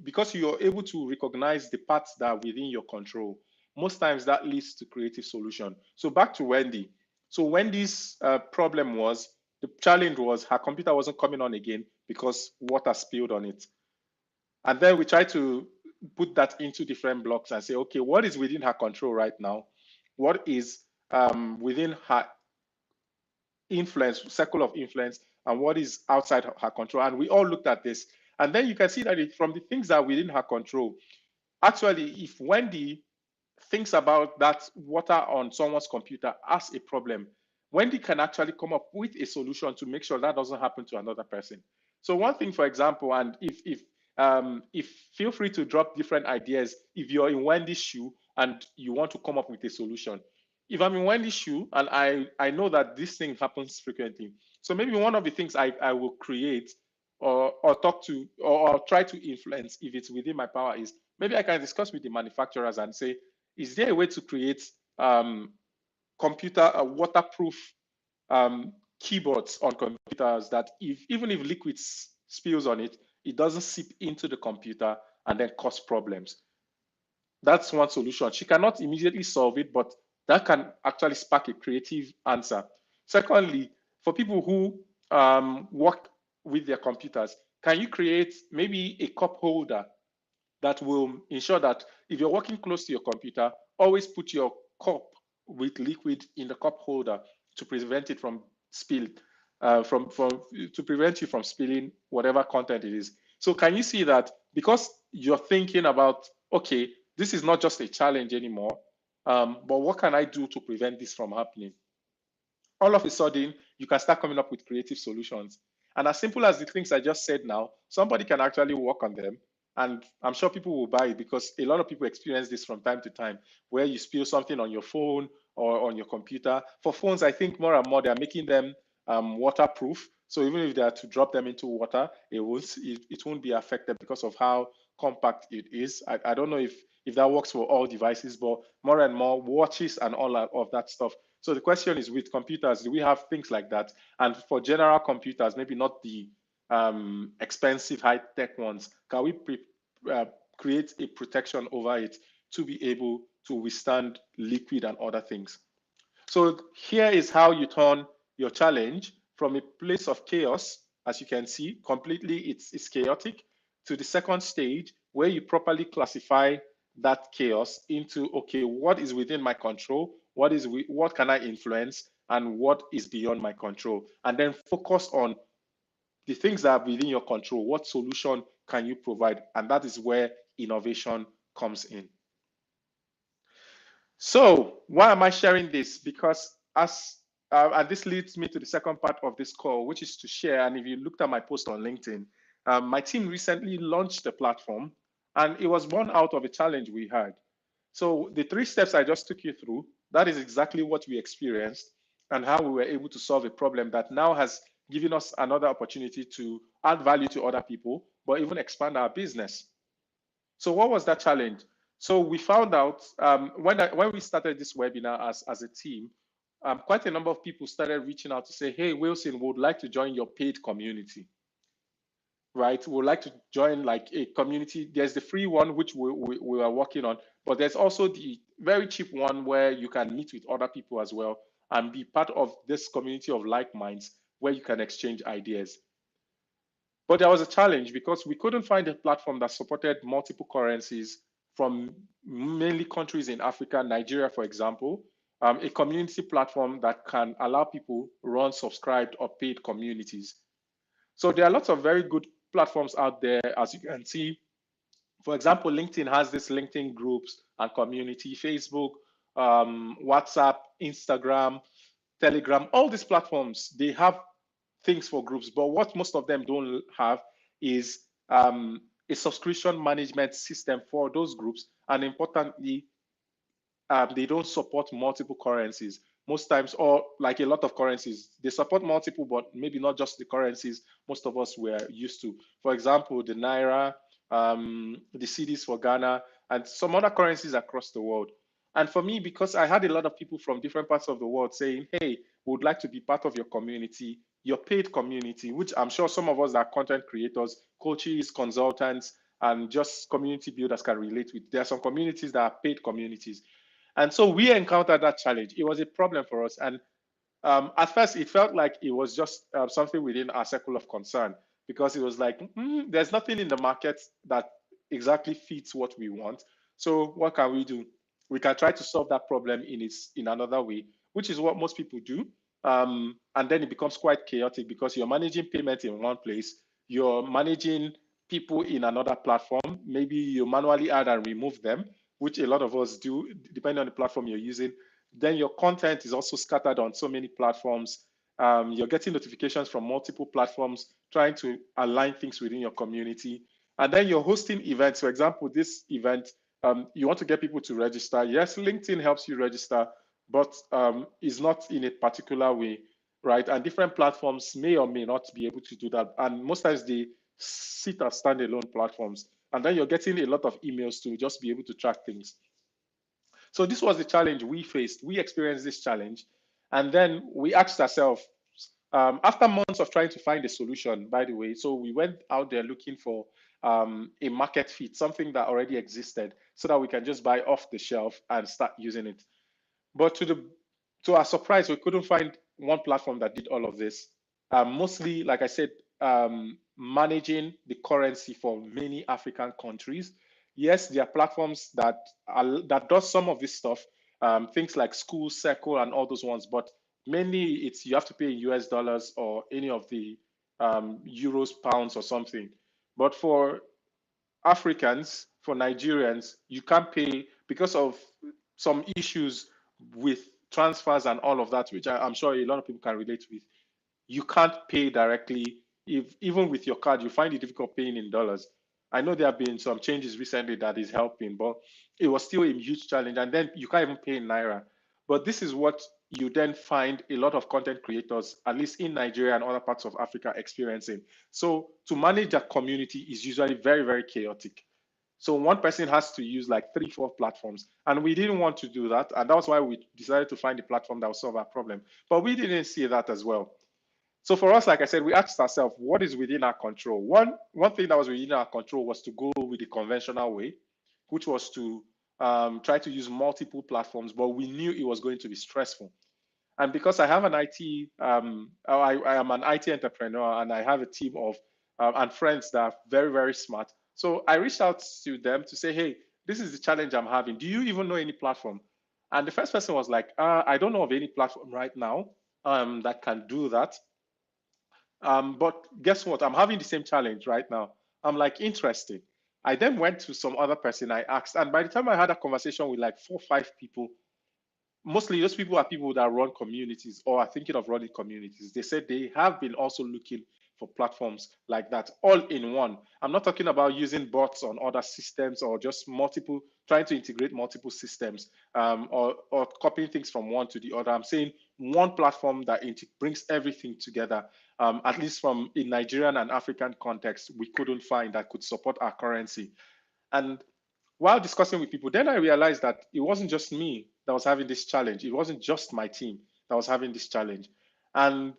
because you're able to recognize the parts that are within your control, most times that leads to creative solution. So back to Wendy. So Wendy's problem was, the challenge was her computer wasn't coming on again because water spilled on it. And then we try to put that into different blocks and say, okay, what is within her control right now? What is within her influence, circle of influence, and what is outside her control? And we all looked at this. And then you can see that from the things that are within her control, actually, if Wendy thinks about that water on someone's computer as a problem, Wendy can actually come up with a solution to make sure that doesn't happen to another person. So one thing, for example, and if feel free to drop different ideas if you're in Wendy's shoe and you want to come up with a solution. If I'm in Wendy's shoe and I know that this thing happens frequently, so maybe one of the things I will create or talk to or try to influence, if it's within my power, is maybe I can discuss with the manufacturers and say, is there a way to create waterproof keyboards on computers that even if liquid spills on it, it doesn't seep into the computer and then cause problems? That's one solution. She cannot immediately solve it, but that can actually spark a creative answer. Secondly, for people who work with their computers, can you create maybe a cup holder that will ensure that if you're working close to your computer, always put your cup with liquid in the cup holder to prevent it from to prevent you from spilling whatever content it is. So can you see that because you're thinking about, okay, this is not just a challenge anymore, but what can I do to prevent this from happening? All of a sudden, you can start coming up with creative solutions. And as simple as the things I just said now, somebody can actually work on them. And I'm sure people will buy it, because a lot of people experience this from time to time, where you spill something on your phone or on your computer. For phones, I think more and more they're making them waterproof. So even if they are to drop them into water, it won't be affected because of how compact it is. I don't know if that works for all devices, but more and more watches and all of that stuff. So the question is, with computers, do we have things like that? And for general computers, maybe not the expensive high-tech ones? Can we create a protection over it to be able to withstand liquid and other things? So here is how you turn your challenge from a place of chaos, as you can see, completely it's chaotic, to the second stage where you properly classify that chaos into, okay, what is within my control, what can I influence, and what is beyond my control, and then focus on the things that are within your control. What solution can you provide? And that is where innovation comes in. So why am I sharing this? Because and this leads me to the second part of this call, which is to share. And if you looked at my post on LinkedIn, my team recently launched a platform, and it was born out of a challenge we had. So the 3 steps I just took you through, that is exactly what we experienced and how we were able to solve a problem that now has given us another opportunity to add value to other people, but even expand our business. So what was that challenge? So we found out when we started this webinar as a team, quite a number of people started reaching out to say, hey, Wilson, we would like to join your paid community, right? We would like to join like a community. There's the free one, which we are working on, but there's also the very cheap one where you can meet with other people as well and be part of this community of like minds where you can exchange ideas. But there was a challenge because we couldn't find a platform that supported multiple currencies from mainly countries in Africa, Nigeria, for example, a community platform that can allow people run subscribed or paid communities. So there are lots of very good platforms out there, as you can see. For example, LinkedIn has this LinkedIn groups and community, Facebook, WhatsApp, Instagram, Telegram, all these platforms, they have things for groups, but what most of them don't have is a subscription management system for those groups. And importantly, they don't support multiple currencies. Most times, or like a lot of currencies, they support multiple, but maybe not just the currencies most of us were used to. For example, the Naira, the cedis for Ghana, and some other currencies across the world. And for me, because I had a lot of people from different parts of the world saying, hey, we would like to be part of your community, your paid community, which I'm sure some of us are content creators, coaches, consultants, and just community builders can relate with. There are some communities that are paid communities. And so we encountered that challenge. It was a problem for us. And at first, it felt like it was just something within our circle of concern, because it was like, there's nothing in the market that exactly fits what we want. So what can we do? We can try to solve that problem in another way, which is what most people do. And then it becomes quite chaotic because you're managing payment in one place, you're managing people in another platform. Maybe you manually add and remove them, which a lot of us do, depending on the platform you're using. Then your content is also scattered on so many platforms. You're getting notifications from multiple platforms, trying to align things within your community. And then you're hosting events. For example, this event, you want to get people to register. Yes, LinkedIn helps you register, but is not in a particular way, right? And different platforms may or may not be able to do that. And most times they sit as standalone platforms. And then you're getting a lot of emails to just be able to track things. So this was the challenge we faced. We experienced this challenge. And then we asked ourselves, after months of trying to find a solution, by the way, so we went out there looking for a market fit, something that already existed, so that we can just buy off the shelf and start using it. But to our surprise, we couldn't find one platform that did all of this. Mostly, like I said, managing the currency for many African countries. Yes, there are platforms that does some of this stuff, things like School, Circle, and all those ones. But mainly, it's you have to pay in US dollars or any of the euros, pounds, or something. But for Africans, for Nigerians, you can't pay because of some issues with transfers and all of that, which I'm sure a lot of people can relate with. You can't pay directly. If even with your card, you find it difficult paying in dollars. I know there have been some changes recently that is helping, but it was still a huge challenge. And then you can't even pay in Naira. But this is what you then find a lot of content creators, at least in Nigeria and other parts of Africa, experiencing. So to manage that community is usually very, very chaotic. So one person has to use like 3, 4 platforms. And we didn't want to do that. And that was why we decided to find a platform that will solve our problem. But we didn't see that as well. So for us, like I said, we asked ourselves, what is within our control? One thing that was within our control was to go with the conventional way, which was to try to use multiple platforms, but we knew it was going to be stressful. And because I have an IT, I am an IT entrepreneur, and I have a team of and friends that are very, very smart. So I reached out to them to say, hey, this is the challenge I'm having. Do you even know any platform? And the first person was like, I don't know of any platform right now that can do that. But guess what? I'm having the same challenge right now. I'm like interested. I then went to some other person I asked, and by the time I had a conversation with like 4 or 5 people, mostly those people are people that run communities or are thinking of running communities. They said they have been also looking for platforms like that, all in one. I'm not talking about using bots on other systems or just multiple, trying to integrate multiple systems or copying things from one to the other. I'm saying one platform that brings everything together, at least from a Nigerian and African context, we couldn't find that could support our currency. And while discussing with people, then I realized that it wasn't just me that was having this challenge. It wasn't just my team that was having this challenge. And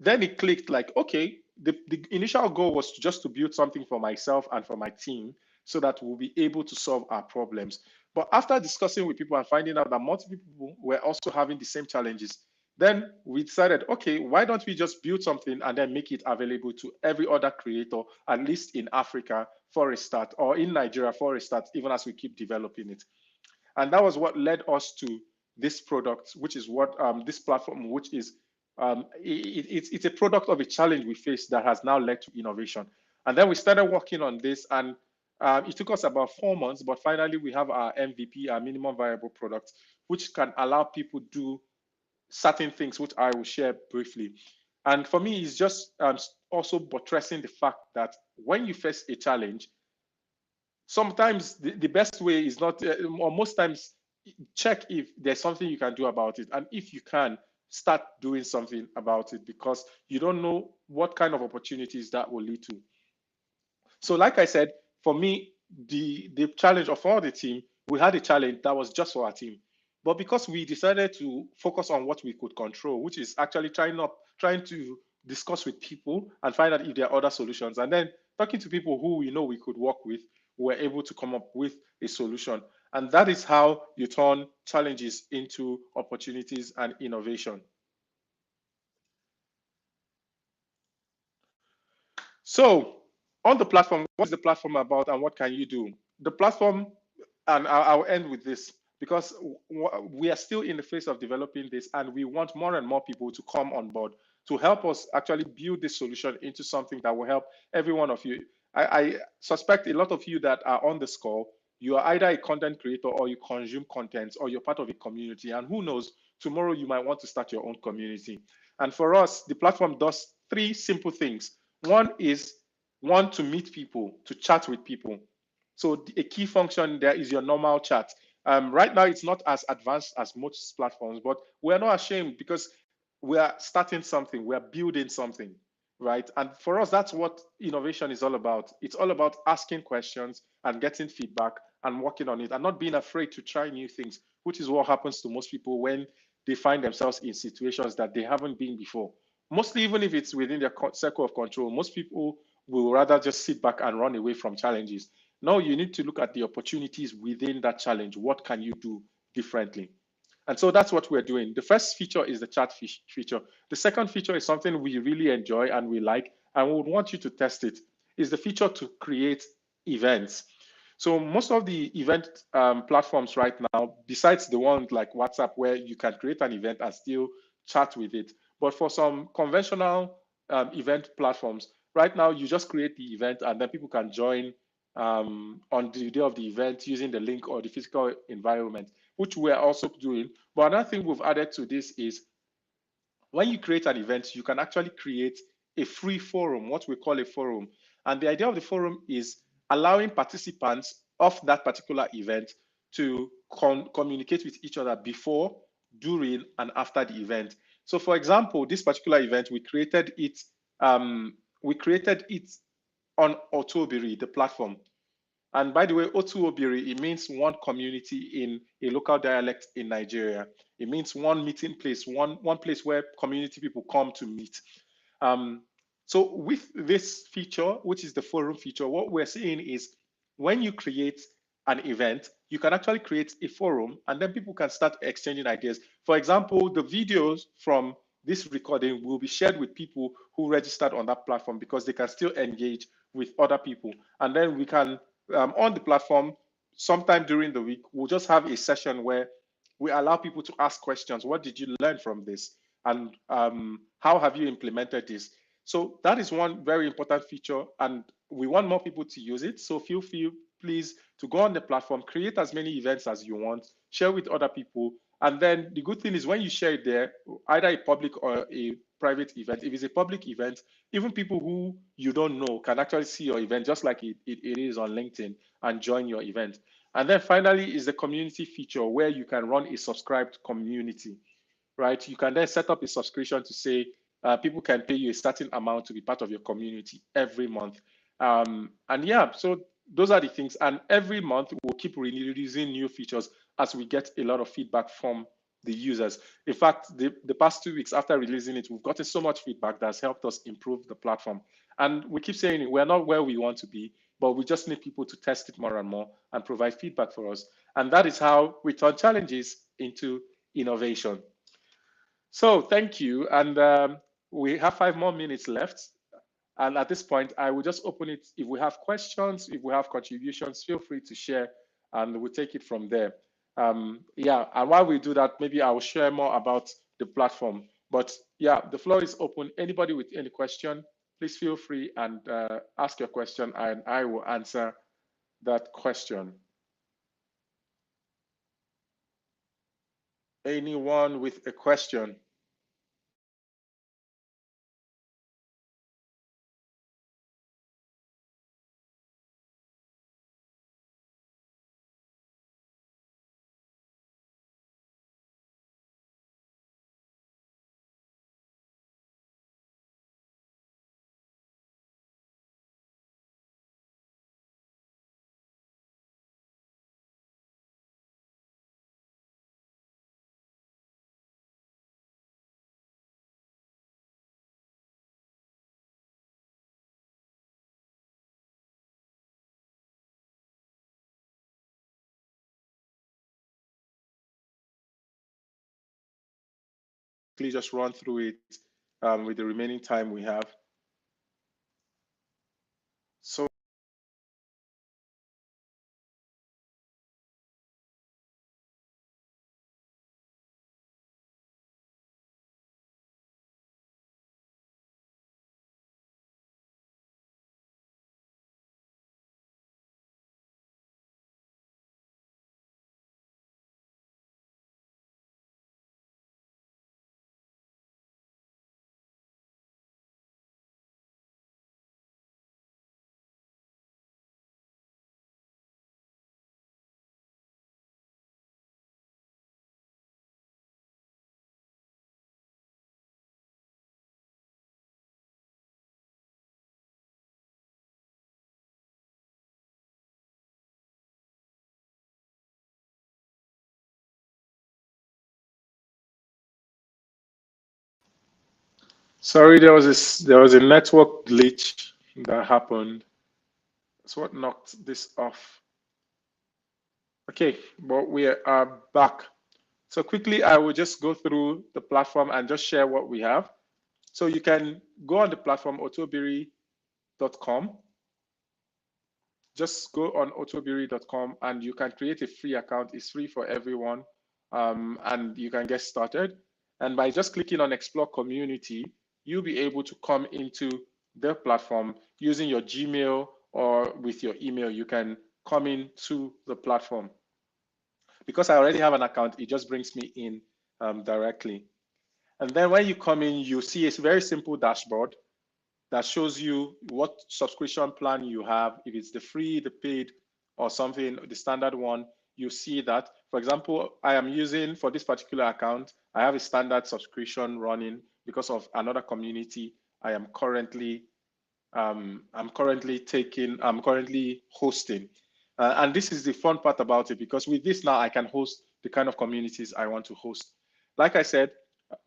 then it clicked like, okay, the initial goal was just to build something for myself and for my team so that we'll be able to solve our problems. But after discussing with people and finding out that multiple people were also having the same challenges, then we decided, okay, why don't we just build something and then make it available to every other creator, at least in Africa for a start, or in Nigeria for a start, even as we keep developing it. And that was what led us to this product, which is what this platform, which is it's a product of a challenge we faced that has now led to innovation. And then we started working on this, and it took us about 4 months, but finally we have our MVP, our minimum viable product, which can allow people to do certain things, which I will share briefly. And for me, it's just also buttressing the fact that when you face a challenge, sometimes the best way is not, or most times, check if there's something you can do about it. And if you can, start doing something about it, because you don't know what kind of opportunities that will lead to. So like I said, for me, the challenge of all the team, we had a challenge that was just for our team. But because we decided to focus on what we could control, which is actually trying to discuss with people and find out if there are other solutions, and then talking to people who we know we could work with, we were able to come up with a solution. And that is how you turn challenges into opportunities and innovation. So on the platform, what's the platform about and what can you do? The platform, and I'll end with this, because we are still in the phase of developing this, and we want more and more people to come on board to help us actually build this solution into something that will help every one of you. I suspect a lot of you that are on this call, you are either a content creator or you consume content or you're part of a community. And who knows, tomorrow you might want to start your own community. And for us, the platform does 3 simple things. One is to meet people, to chat with people. So a key function there is your normal chat. Right now, it's not as advanced as most platforms, but we're not ashamed because we are starting something, we are building something, right? And for us, that's what innovation is all about. It's all about asking questions and getting feedback and working on it and not being afraid to try new things, which is what happens to most people when they find themselves in situations that they haven't been before. Mostly, even if it's within their circle of control, most people will rather just sit back and run away from challenges. No, you need to look at the opportunities within that challenge. What can you do differently? And so that's what we're doing. The first feature is the chat feature. The second feature is something we really enjoy and we like, and we would want you to test it, is the feature to create events. So most of the event platforms right now, besides the ones like WhatsApp, where you can create an event and still chat with it, but for some conventional event platforms, right now you just create the event and then people can join on the day of the event using the link or the physical environment, which we're also doing. But another thing we've added to this is when you create an event, you can actually create a free forum, what we call a forum. And the idea of the forum is allowing participants of that particular event to communicate with each other before, during, and after the event. So for example, this particular event, we created it on Otobiri, the platform. And by the way, Otu Obiri, it means one community in a local dialect in Nigeria. It means one meeting place, one place where community people come to meet. Um, so with this feature, which is the forum feature, what we're seeing is when you create an event, you can actually create a forum and then people can start exchanging ideas. For example, the videos from this recording will be shared with people who registered on that platform because they can still engage with other people. And then we can, on the platform, sometime during the week, we'll just have a session where we allow people to ask questions. What did you learn from this? And how have you implemented this? So that is one very important feature, and we want more people to use it. So feel free, please, to go on the platform, create as many events as you want, share with other people. And then the good thing is when you share it there, either a public or a private event, if it's a public event, even people who you don't know can actually see your event, just like it is on LinkedIn, and join your event. And then finally is the community feature where you can run a subscribed community, right? You can then set up a subscription to say people can pay you a certain amount to be part of your community every month. And yeah, so those are the things. And every month we'll keep releasing new features as we get a lot of feedback from the users. In fact, the past 2 weeks after releasing it, we've gotten so much feedback that's helped us improve the platform. And we keep saying we're not where we want to be, but we just need people to test it more and more and provide feedback for us. And that is how we turn challenges into innovation. So thank you. And we have 5 more minutes left. And at this point, I will just open it. If we have questions, if we have contributions, feel free to share and we'll take it from there. Yeah, and while we do that, maybe I will share more about the platform. But yeah, the floor is open. Anybody with any question, please feel free and ask your question and I will answer that question. Anyone with a question? Please just run through it with the remaining time we have. So sorry, there was a network glitch that happened. That's what knocked this off. Okay, but we are back. So quickly, I will just go through the platform and just share what we have. So you can go on the platform otobiri.com. Just go on otobiri.com and you can create a free account. It's free for everyone, and you can get started. And by just clicking on Explore Community, you'll be able to come into the platform using your Gmail or with your email. You can come into the platform. Because I already have an account, it just brings me in directly. And then when you come in, you see a very simple dashboard that shows you what subscription plan you have. If it's the free, the paid, or something, the standard one, you see that. For example, I am using, for this particular account, I have a standard subscription running because of another community I am currently hosting. And this is the fun part about it, because with this now I can host the kind of communities I want to host. Like I said,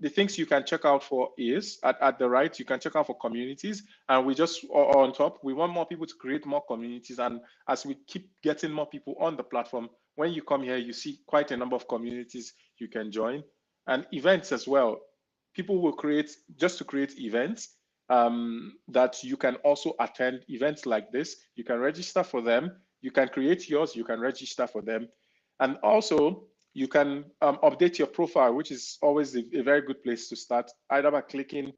the things you can check out for is at the right, you can check out for communities, and we just on top, we want more people to create more communities. And as we keep getting more people on the platform, when you come here, you see quite a number of communities you can join, and events as well. People will create just to create events that you can also attend. Events like this, you can register for them, you can create yours, you can register for them, and also you can update your profile, which is always a very good place to start, either by clicking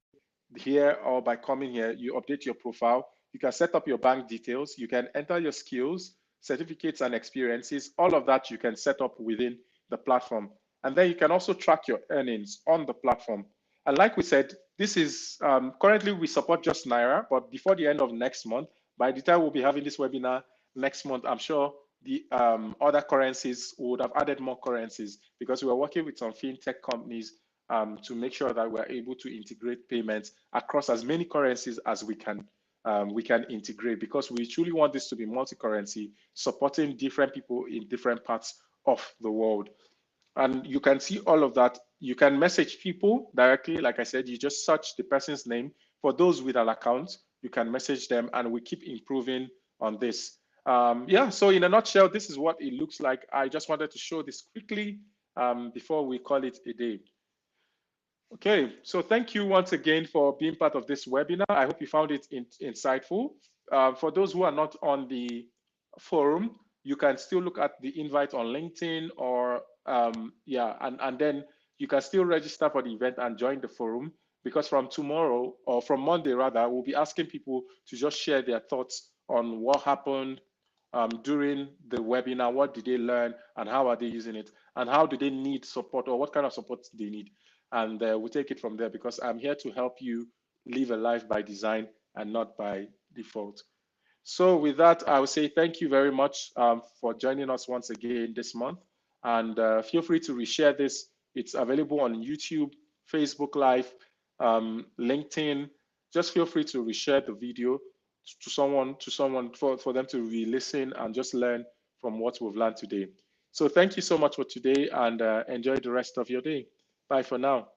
here or by coming here. You update your profile, you can set up your bank details, you can enter your skills, certificates, and experiences. All of that you can set up within the platform. And then you can also track your earnings on the platform. And like we said, this is currently we support just Naira, but before the end of next month, by the time we'll be having this webinar next month, I'm sure the other currencies would have added more currencies, because we are working with some fintech companies to make sure that we're able to integrate payments across as many currencies as we can integrate, because we truly want this to be multi-currency, supporting different people in different parts of the world. And you can see all of that. You can message people directly. Like I said, you just search the person's name. For those with an account, you can message them, and we keep improving on this. Yeah, so in a nutshell, this is what it looks like. I just wanted to show this quickly before we call it a day. Okay, so thank you once again for being part of this webinar. I hope you found it insightful. For those who are not on the forum, you can still look at the invite on LinkedIn, or yeah, and then you can still register for the event and join the forum, because from tomorrow, or from Monday rather, we'll be asking people to just share their thoughts on what happened during the webinar. What did they learn, and how are they using it, and how do they need support, or what kind of support do they need? And we'll take it from there, because I'm here to help you live a life by design and not by default. So with that, I will say thank you very much for joining us once again this month. And feel free to reshare this. It's available on YouTube, Facebook Live, LinkedIn. Just feel free to reshare the video to someone for them to re-listen and just learn from what we've learned today. So thank you so much for today, and enjoy the rest of your day. Bye for now.